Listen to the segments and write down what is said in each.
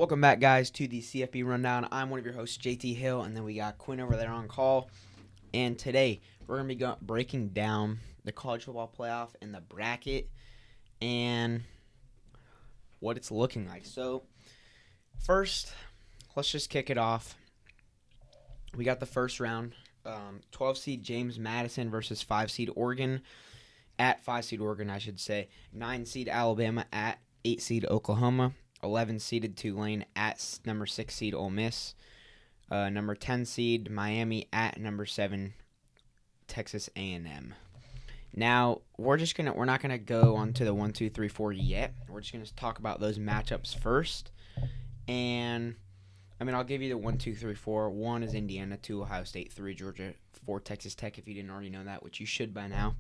Welcome back, guys, to the CFP Rundown. I'm one of your hosts, JT Hill, and then we got Quinn over there on call. And today, we're going to be breaking down the college football playoff and the bracket and what it's looking like. So, first, let's just kick it off. We got the first round, 12-seed James Madison versus 5-seed Oregon, at 5-seed Oregon, I should say. 9-seed Alabama at 8-seed Oklahoma. 11-seeded Tulane at number 6-seed Ole Miss. Number 10-seed Miami at number 7 Texas A&M. Now, we're not gonna go on to the 1, 2, 3, 4 yet. We're just gonna talk about those matchups first. And I'll give you the 1, 2, 3, 4. 1 is Indiana, 2 Ohio State, 3 Georgia, 4 Texas Tech. If you didn't already know that, which you should by now.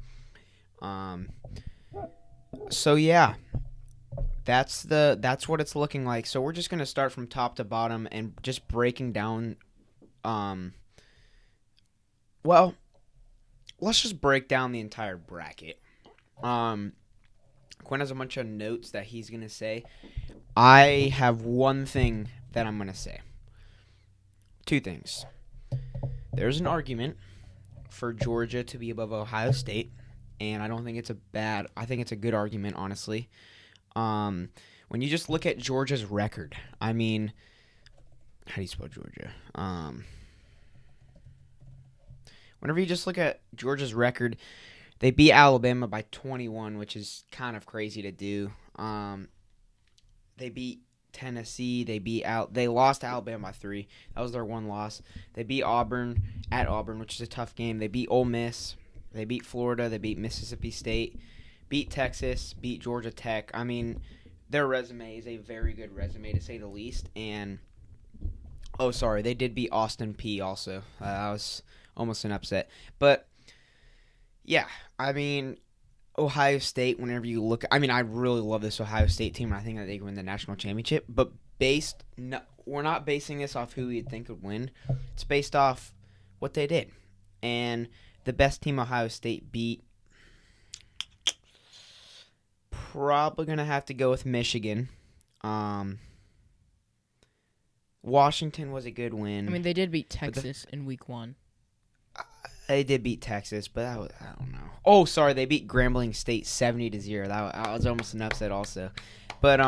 So yeah. That's what it's looking like. So we're just going to start from top to bottom and just breaking down let's just break down the entire bracket. Quinn has a bunch of notes that he's going to say. I have one thing that I'm going to say. 2 things. There's an argument for Georgia to be above Ohio State, and I don't think it's I think it's a good argument, honestly. When you just look at Georgia's record, how do you spell Georgia? Whenever you just look at Georgia's record, they beat Alabama by 21, which is kind of crazy to do. They beat Tennessee. They lost to Alabama by 3. That was their one loss. They beat Auburn at Auburn, which is a tough game. They beat Ole Miss. They beat Florida. They beat Mississippi State. Beat Texas, beat Georgia Tech. Their resume is a very good resume, to say the least. And, they did beat Austin Peay also. That was almost an upset. But, yeah, Ohio State, whenever you look – I really love this Ohio State team. I think that they can win the national championship. But we're not basing this off who we'd think would win. It's based off what they did. And the best team Ohio State beat, probably going to have to go with Michigan. Washington was a good win. They did beat Texas in week 1. They did beat Texas, but I don't know. They beat Grambling State 70-0. That was almost an upset also. But,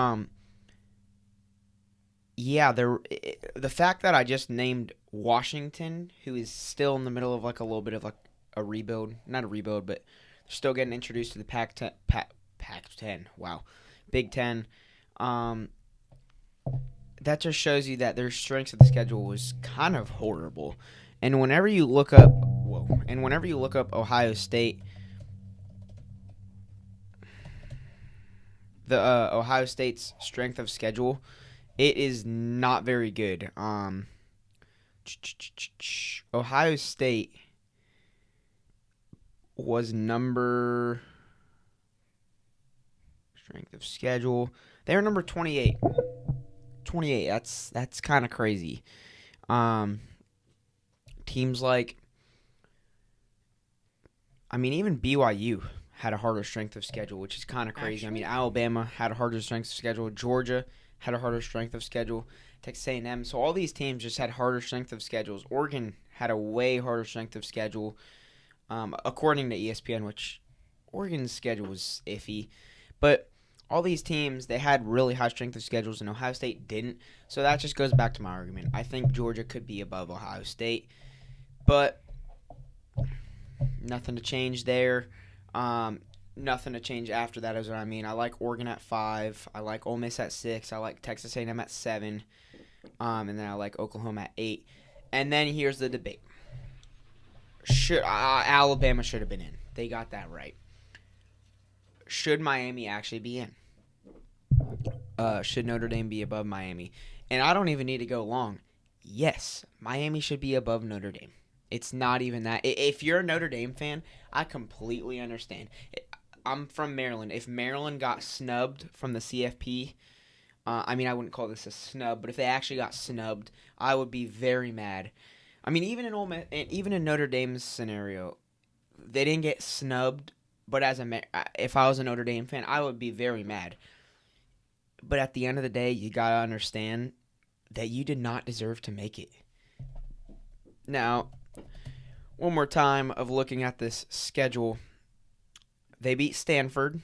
the fact that I just named Washington, who is still in the middle of a little bit of a rebuild. Not a rebuild, but they're still getting introduced to the Pac-10. Wow. Big Ten. That just shows you that their strength of the schedule was kind of horrible. And whenever you look up Ohio State, the Ohio State's strength of schedule, it is not very good. Ohio State was number strength of schedule. They were number 28. 28. That's kind of crazy. Teams like, even BYU had a harder strength of schedule, which is kind of crazy. Actually? Alabama had a harder strength of schedule. Georgia had a harder strength of schedule. Texas A&M. So all these teams just had harder strength of schedules. Oregon had a way harder strength of schedule, according to ESPN, which Oregon's schedule was iffy. But all these teams, they had really high strength of schedules, and Ohio State didn't. So that just goes back to my argument. I think Georgia could be above Ohio State. But nothing to change there. Nothing to change after that is what I mean. I like Oregon at 5. I like Ole Miss at 6. I like Texas A&M at 7. And then I like Oklahoma at 8. And then here's the debate. Alabama should have been in. They got that right. Should Miami actually be in? Should Notre Dame be above Miami? And I don't even need to go long. Yes, Miami should be above Notre Dame. It's not even that. If you're a Notre Dame fan, I completely understand. I'm from Maryland. If Maryland got snubbed from the CFP, I wouldn't call this a snub, but if they actually got snubbed, I would be very mad. Even in Notre Dame's scenario, they didn't get snubbed, but if I was a Notre Dame fan, I would be very mad. But at the end of the day, you gotta understand, that you did not deserve to make it. Now, one more time of looking at this schedule. They beat Stanford.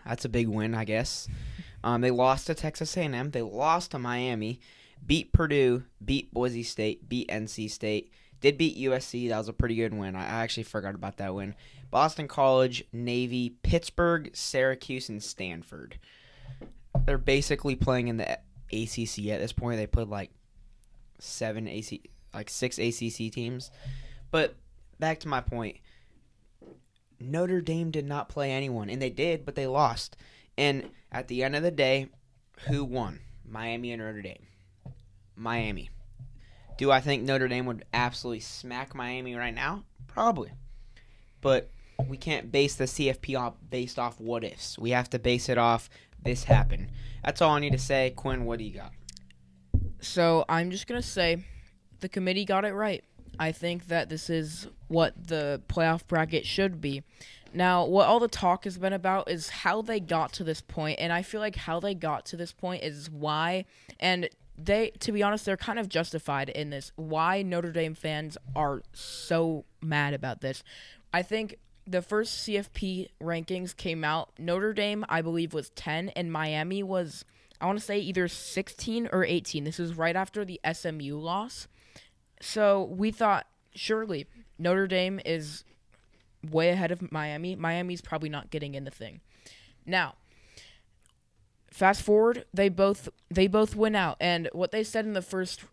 That's a big win, I guess. They lost to Texas A&M. They lost to Miami. Beat Purdue. Beat Boise State. Beat NC State. Did beat USC. That was a pretty good win. I actually forgot about that win. Boston College, Navy, Pittsburgh, Syracuse, and Stanford. They're basically playing in the ACC at this point. They played like 6 ACC teams. But back to my point. Notre Dame did not play anyone, and they did, but they lost. And at the end of the day, who won? Miami and Notre Dame. Miami. Do I think Notre Dame would absolutely smack Miami right now? Probably. But we can't base the CFP off based off what ifs. We have to base it off this happened. That's all I need to say. Quinn, what do you got? So I'm just going to say the committee got it right. I think that this is what the playoff bracket should be. Now, what all the talk has been about is how they got to this point, and I feel like how they got to this point is why, and to be honest, they're kind of justified in this, why Notre Dame fans are so mad about this. I think the first CFP rankings came out. Notre Dame, I believe, was 10, and Miami was, I want to say, either 16 or 18. This is right after the SMU loss. So we thought, surely, Notre Dame is way ahead of Miami. Miami's probably not getting in the thing. Now, fast forward, they both went out, and what they said in the first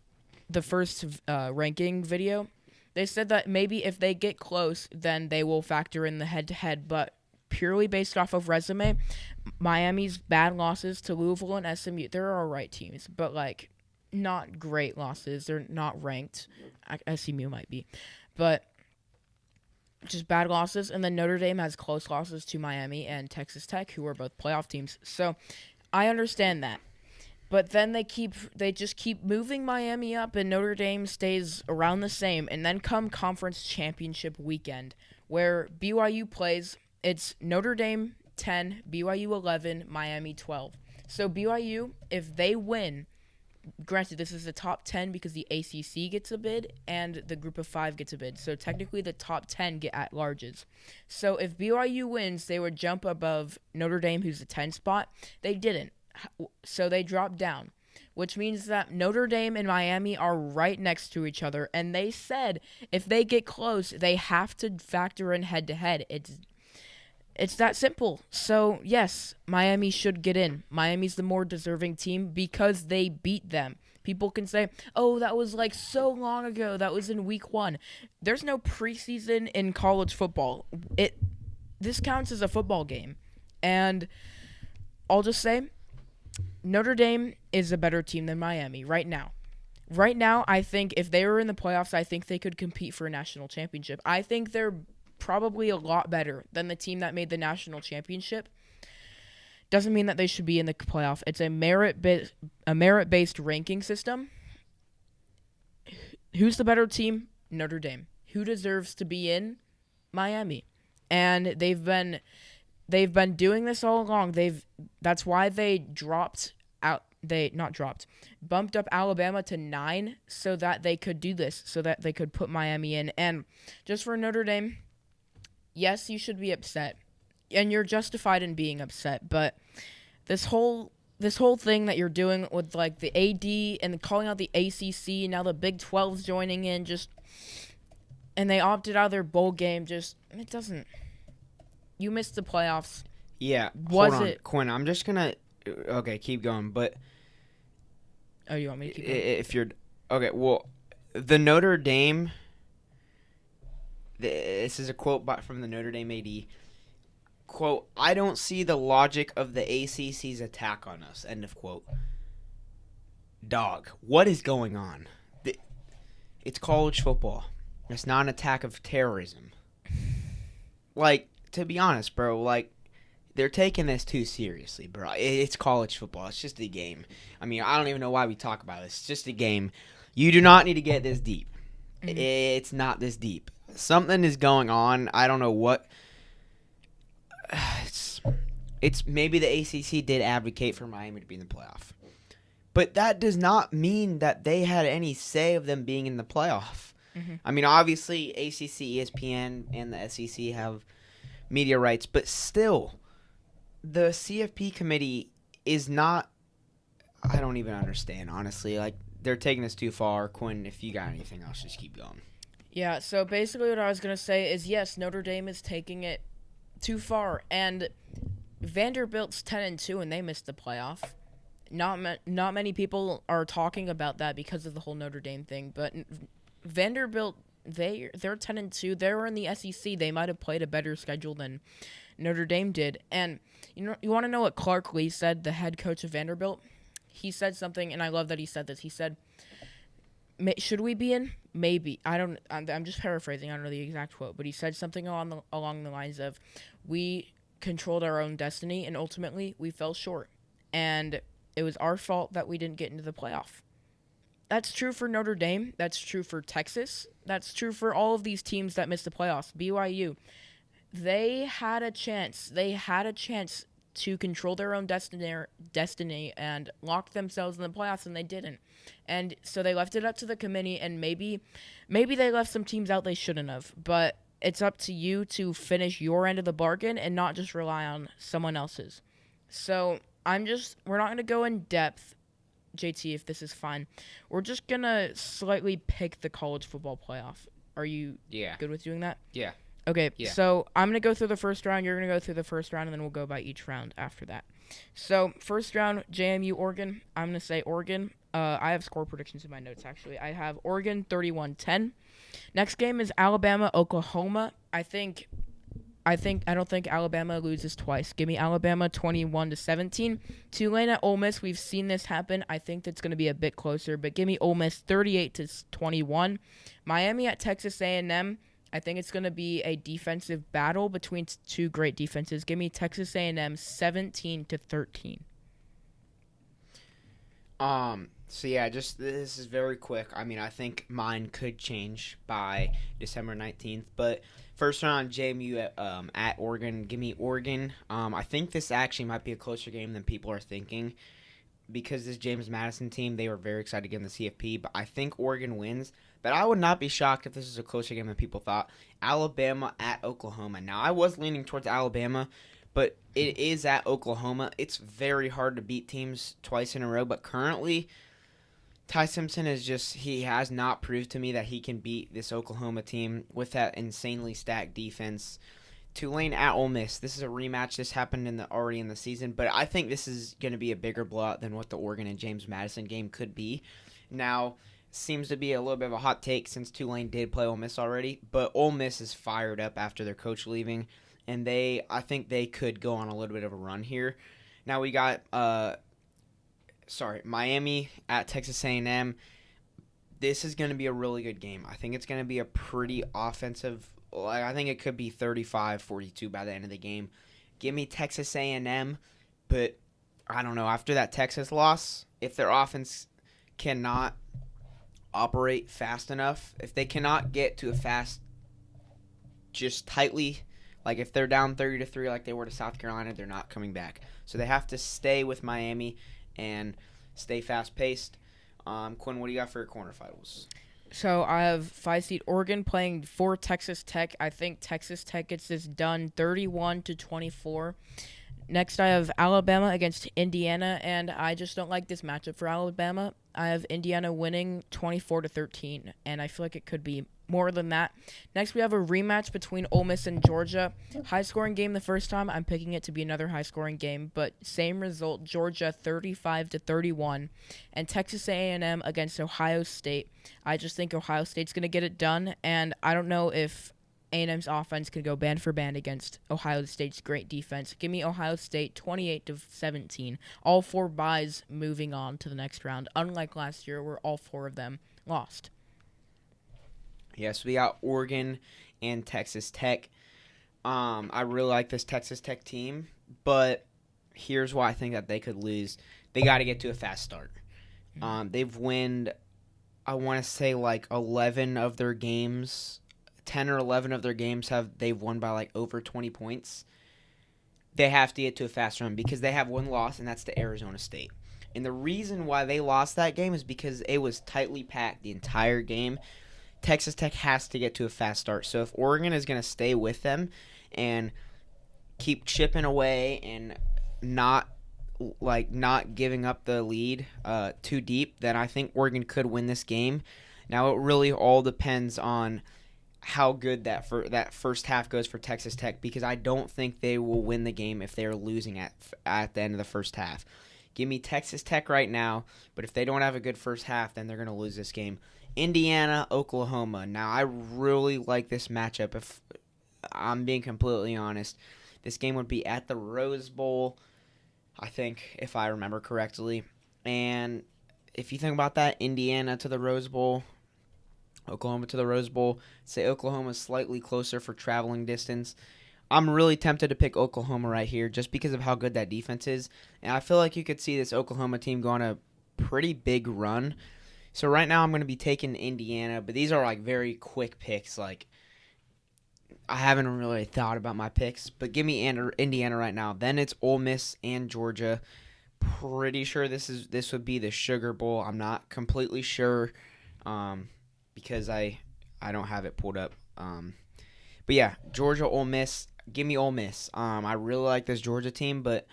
ranking video, they said that maybe if they get close, then they will factor in the head-to-head, but purely based off of resume, Miami's bad losses to Louisville and SMU, they're all right teams, but like not great losses. They're not ranked. SMU might be, but just bad losses. And then Notre Dame has close losses to Miami and Texas Tech, who are both playoff teams. So I understand that. But then they just keep moving Miami up, and Notre Dame stays around the same. And then come conference championship weekend, where BYU plays. It's Notre Dame 10, BYU 11, Miami 12. So BYU, if they win, granted this is the top 10 because the ACC gets a bid and the group of 5 gets a bid. So technically the top 10 get at-larges. So if BYU wins, they would jump above Notre Dame, who's the 10 spot. They didn't. So they dropped down, which means that Notre Dame and Miami are right next to each other. And they said if they get close, they have to factor in head-to-head. It's that simple. So, yes, Miami should get in. Miami's the more deserving team because they beat them. People can say, oh, that was like so long ago. That was in week 1. There's no preseason in college football. This counts as a football game. And I'll just say, Notre Dame is a better team than Miami right now. Right now, I think if they were in the playoffs, I think they could compete for a national championship. I think they're probably a lot better than the team that made the national championship. Doesn't mean that they should be in the playoff. It's a merit-based ranking system. Who's the better team? Notre Dame. Who deserves to be in? Miami. And they've been doing this all along. That's why they bumped up Alabama to 9 so that they could do this, so that they could put Miami in. And just for Notre Dame, yes, you should be upset, and you're justified in being upset. But this whole thing that you're doing with like the AD and calling out the ACC, now the Big 12's joining in, and they opted out of their bowl game. It doesn't. You missed the playoffs. Yeah, hold on, Quinn. I'm just gonna. Okay, keep going. But oh, you want me to keep going? If you're okay, well, the Notre Dame. This is a quote from the Notre Dame AD. Quote, I don't see the logic of the ACC's attack on us. End of quote. Dog, what is going on? It's college football. It's not an attack of terrorism. Like, to be honest, bro, like, they're taking this too seriously, bro. It's college football. It's just a game. I mean, I don't even know why we talk about this. It's just a game. You do not need to get this deep. Mm-hmm. It's not this deep. Something is going on. I don't know what. It's maybe the ACC did advocate for Miami to be in the playoff. But that does not mean that they had any say of them being in the playoff. Mm-hmm. I mean, obviously, ACC, ESPN, and the SEC have media rights, but still, the CFP committee is not. I don't even understand, honestly. Like, they're taking this too far. Quinn, if you got anything else, just keep going. Yeah, so basically what I was going to say is, yes, Notre Dame is taking it too far, and Vanderbilt's 10-2, and they missed the playoff. Not many people are talking about that because of the whole Notre Dame thing, but Vanderbilt, they're 10-2. They were in the SEC. They might have played a better schedule than Notre Dame did. And you want to know what Clark Lee said, the head coach of Vanderbilt? He said something, and I love that he said this. He said, "Should we be in? Maybe." I'm just paraphrasing. I don't know the exact quote, but he said something along the lines of, "We controlled our own destiny, and ultimately we fell short, and it was our fault that we didn't get into the playoff." That's true for Notre Dame. That's true for Texas. That's true for all of these teams that missed the playoffs. BYU, they had a chance. They had a chance to control their own destiny and lock themselves in the playoffs, and they didn't. And so they left it up to the committee, and maybe they left some teams out they shouldn't have. But it's up to you to finish your end of the bargain and not just rely on someone else's. So we're not going to go in depth, JT, if this is fine. We're just going to slightly pick the college football playoff. Are you good with doing that? Yeah. Okay, Yeah. So I'm going to go through the first round. You're going to go through the first round, and then we'll go by each round after that. So first round, JMU, Oregon. I'm going to say Oregon. I have score predictions in my notes, actually. I have Oregon 31-10. Next game is Alabama, Oklahoma. I don't think Alabama loses twice. Give me Alabama 21-17. Tulane at Ole Miss. We've seen this happen. I think that's going to be a bit closer, but give me Ole Miss 38-21. Miami at Texas A&M. I think it's going to be a defensive battle between two great defenses. Give me Texas A&M 17-13. So yeah, just this is very quick. I mean, I think mine could change by December 19th, but first round JMU at Oregon. Give me Oregon. I think this actually might be a closer game than people are thinking because this James Madison team, they were very excited to get in the CFP, but I think Oregon wins. But I would not be shocked if this is a closer game than people thought. Alabama at Oklahoma. Now, I was leaning towards Alabama, but it is at Oklahoma. It's very hard to beat teams twice in a row, but currently Ty Simpson he has not proved to me that he can beat this Oklahoma team with that insanely stacked defense. Tulane at Ole Miss. This is a rematch. This happened already in the season, but I think this is going to be a bigger blowout than what the Oregon and James Madison game could be. Now, seems to be a little bit of a hot take since Tulane did play Ole Miss already, but Ole Miss is fired up after their coach leaving, and I think they could go on a little bit of a run here. Now we got Miami at Texas A&M. This is going to be a really good game. I think it's going to be a pretty offensive. I think it could be 35-42 by the end of the game. Give me Texas A&M, but I don't know. After that Texas loss, if their offense cannot operate fast enough, if they cannot get to a fast, just tightly, like if they're down 30-3 like they were to South Carolina, they're not coming back. So they have to stay with Miami and stay fast-paced. Quinn, what do you got for your quarterfinals? So I have 5-seed Oregon playing for Texas Tech. I think Texas Tech gets this done 31-24. Next, I have Alabama against Indiana, and I just don't like this matchup for Alabama. I have Indiana winning 24-13, and I feel like it could be more than that. Next, we have a rematch between Ole Miss and Georgia. High-scoring game the first time. I'm picking it to be another high-scoring game, but same result, Georgia 35-31, and Texas A&M against Ohio State. I just think Ohio State's going to get it done, and I don't know if A&M's offense could go band for band against Ohio State's great defense. Give me Ohio State 28-17. All four byes moving on to the next round, unlike last year where all four of them lost. Yes, we got Oregon and Texas Tech. I really like this Texas Tech team, but here's why I think that they could lose. They got to get to a fast start. They've won, I want to say, like 11 of their games. 10 or 11 of their games they've won by like over 20 points. They have to get to a fast run because they have one loss, and that's to Arizona State. And the reason why they lost that game is because it was tightly packed the entire game. Texas Tech has to get to a fast start. So if Oregon is going to stay with them and keep chipping away and not giving up the lead too deep, then I think Oregon could win this game. Now it really all depends on how good that first half goes for Texas Tech, because I don't think they will win the game if they're losing at the end of the first half. Give me Texas Tech right now, but if they don't have a good first half, then they're going to lose this game. Indiana, Oklahoma. Now I really like this matchup. If I'm being completely honest, this game would be at the Rose Bowl, I think, if I remember correctly. And if you think about that, Indiana to the Rose Bowl, Oklahoma to the Rose Bowl, say Oklahoma's slightly closer for traveling distance. I'm really tempted to pick Oklahoma right here just because of how good that defense is. And I feel like you could see this Oklahoma team go on a pretty big run. So right now I'm going to be taking Indiana, but these are like very quick picks. Like, I haven't really thought about my picks, but give me Indiana right now. Then it's Ole Miss and Georgia. Pretty sure this would be the Sugar Bowl. I'm not completely sure because I don't have it pulled up. But yeah, Georgia, Ole Miss. Give me Ole Miss. I really like this Georgia team, but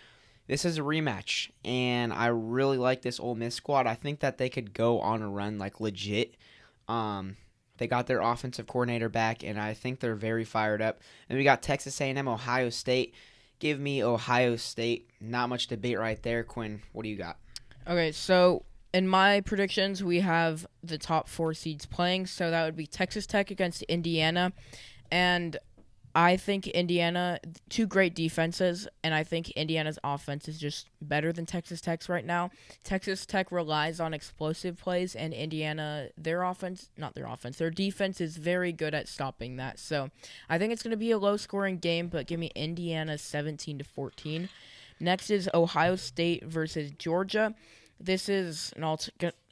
this is a rematch, and I really like this Ole Miss squad. I think that they could go on a run, like legit. They got their offensive coordinator back, and I think they're very fired up. And we got Texas A&M, Ohio State. Give me Ohio State. Not much debate right there. Quinn, what do you got? Okay, so in my predictions, we have the top 4 seeds playing. So that would be Texas Tech against Indiana. And I think Indiana, 2 great defenses, and I think Indiana's offense is just better than Texas Tech's right now. Texas Tech relies on explosive plays, and Indiana, their defense is very good at stopping that. So I think it's going to be a low-scoring game, but give me Indiana 17-14. Next is Ohio State versus Georgia. This is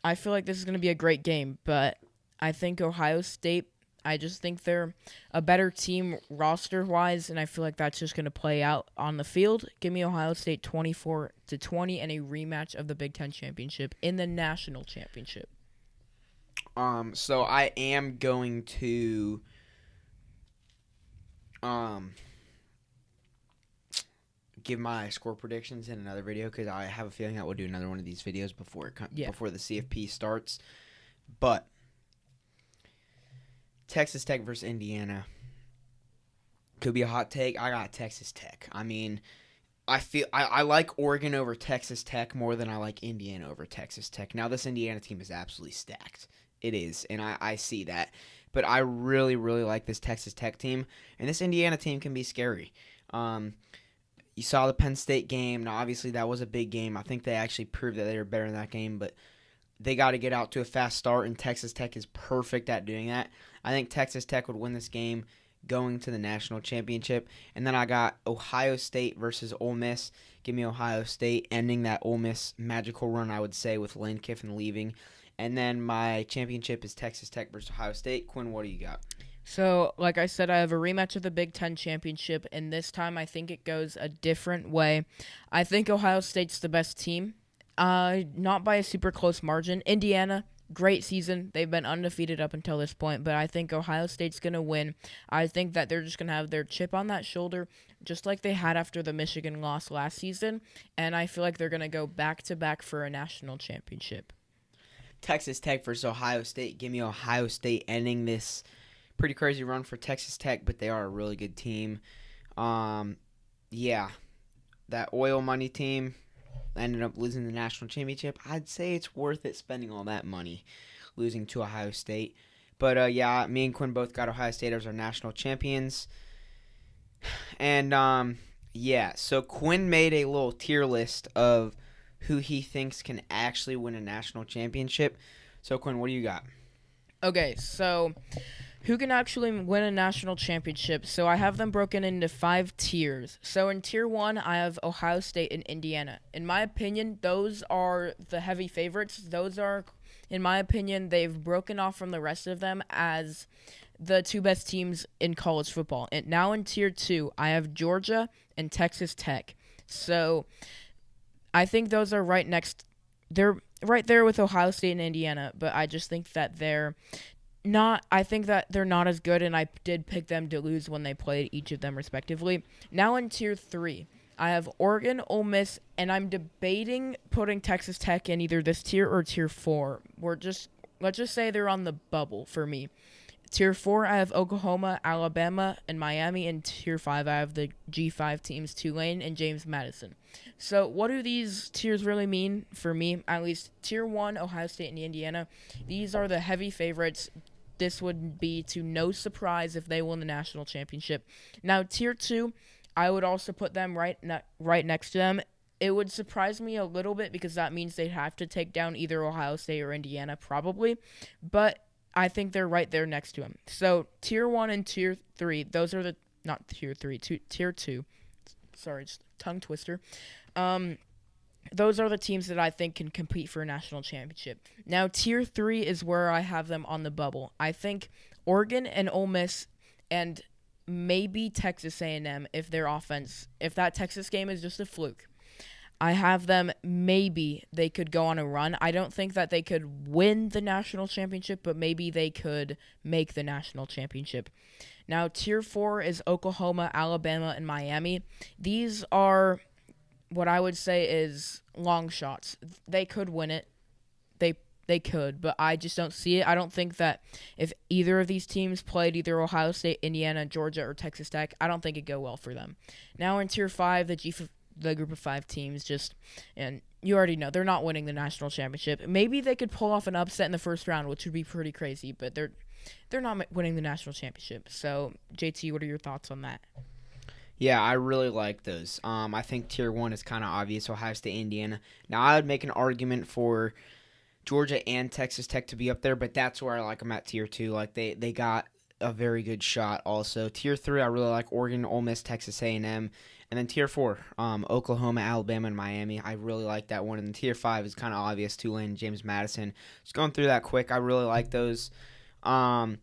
I feel like this is going to be a great game, but I think Ohio State, I just think they're a better team roster-wise, and I feel like that's just going to play out on the field. Give me Ohio State 24-20 and a rematch of the Big Ten Championship in the national championship. So I am going to give my score predictions in another video because I have a feeling that we'll do another one of these videos before the CFP starts. But Texas Tech versus Indiana could be a hot take. I got Texas Tech. I mean, I like Oregon over Texas Tech more than I like Indiana over Texas Tech. Now, this Indiana team is absolutely stacked. It is, and I see that. But I really, really like this Texas Tech team, and this Indiana team can be scary. You saw the Penn State game. Now, obviously, that was a big game. I think they actually proved that they were better in that game, but they got to get out to a fast start, and Texas Tech is perfect at doing that. I think Texas Tech would win this game going to the national championship. And then I got Ohio State versus Ole Miss. Give me Ohio State, ending that Ole Miss magical run, I would say, with Lane Kiffin leaving. And then my championship is Texas Tech versus Ohio State. Quinn, what do you got? So, like I said, I have a rematch of the Big Ten Championship, and this time I think it goes a different way. I think Ohio State's the best team, not by a super close margin. Indiana, great season. They've been undefeated up until this point, but I think Ohio State's going to win. I think that they're just going to have their chip on that shoulder, just like they had after the Michigan loss last season, and I feel like they're going to go back-to-back for a national championship. Texas Tech versus Ohio State. Give me Ohio State ending this pretty crazy run for Texas Tech, but they are a really good team. Yeah, that oil money team ended up losing the national championship. I'd say it's worth it spending all that money losing to Ohio State. But, yeah, me and Quinn both got Ohio State as our national champions. And, yeah, so Quinn made a little tier list of who he thinks can actually win a national championship. So, Quinn, what do you got? Okay, so who can actually win a national championship? So I have them broken into 5 tiers. So in tier 1, I have Ohio State and Indiana. In my opinion, those are the heavy favorites. Those are, in my opinion, they've broken off from the rest of them as the 2 best teams in college football. And now in tier 2, I have Georgia and Texas Tech. So I think those are right next they're right there with Ohio State and Indiana, but I just think that they're not. I think that they're not as good, and I did pick them to lose when they played each of them respectively. Now in tier 3, I have Oregon, Ole Miss, and I'm debating putting Texas Tech in either this tier or tier 4. Let's just say they're on the bubble for me. Tier 4, I have Oklahoma, Alabama, and Miami. And Tier 5, I have the G5 teams, Tulane and James Madison. So what do these tiers really mean for me? At least Tier 1, Ohio State and Indiana. These are the heavy favorites. This would be to no surprise if they win the national championship. Now, Tier 2, I would also put them right next to them. It would surprise me a little bit because that means they'd have to take down either Ohio State or Indiana probably. But I think they're right there next to him. So tier 1 and tier 3, those are the not tier 3, tier 2. Sorry, just tongue twister. Those are the teams that I think can compete for a national championship. Now tier 3 is where I have them on the bubble. I think Oregon and Ole Miss and maybe Texas A&M if that Texas game is just a fluke. I have them, maybe they could go on a run. I don't think that they could win the national championship, but maybe they could make the national championship. Now, Tier 4 is Oklahoma, Alabama, and Miami. These are what I would say is long shots. They could win it. They could, but I just don't see it. I don't think that if either of these teams played either Ohio State, Indiana, Georgia, or Texas Tech, I don't think it'd go well for them. Now in Tier 5, the group of 5 teams and you already know they're not winning the national championship. Maybe they could pull off an upset in the first round, which would be pretty crazy, but they're not winning the national championship. So, JT, what are your thoughts on that? Yeah, I really like those. I think tier 1 is kind of obvious, Ohio State, Indiana. Now, I would make an argument for Georgia and Texas Tech to be up there, but that's where I like them at tier 2. Like they got a very good shot also. Tier 3, I really like Oregon, Ole Miss, Texas A&M. And then Tier 4, Oklahoma, Alabama, and Miami. I really like that one. And Tier 5 is kind of obvious, Tulane, James Madison. Just going through that quick, I really like those. But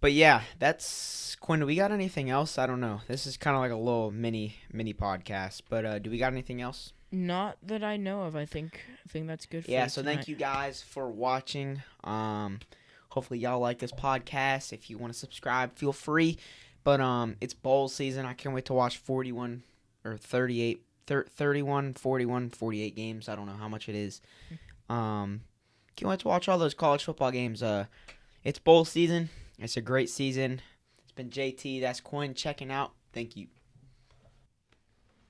yeah, that's Quinn. Do we got anything else? I don't know. This is kind of like a little mini podcast. But do we got anything else? Not that I know of. I think that's good. Yeah. So thank you guys for watching. Hopefully y'all like this podcast. If you want to subscribe, feel free. But it's bowl season. I can't wait to watch 41 or 38, 31, 41, 48 games. I don't know how much it is. Can't wait to watch all those college football games. It's bowl season. It's a great season. It's been JT. That's Quinn checking out. Thank you.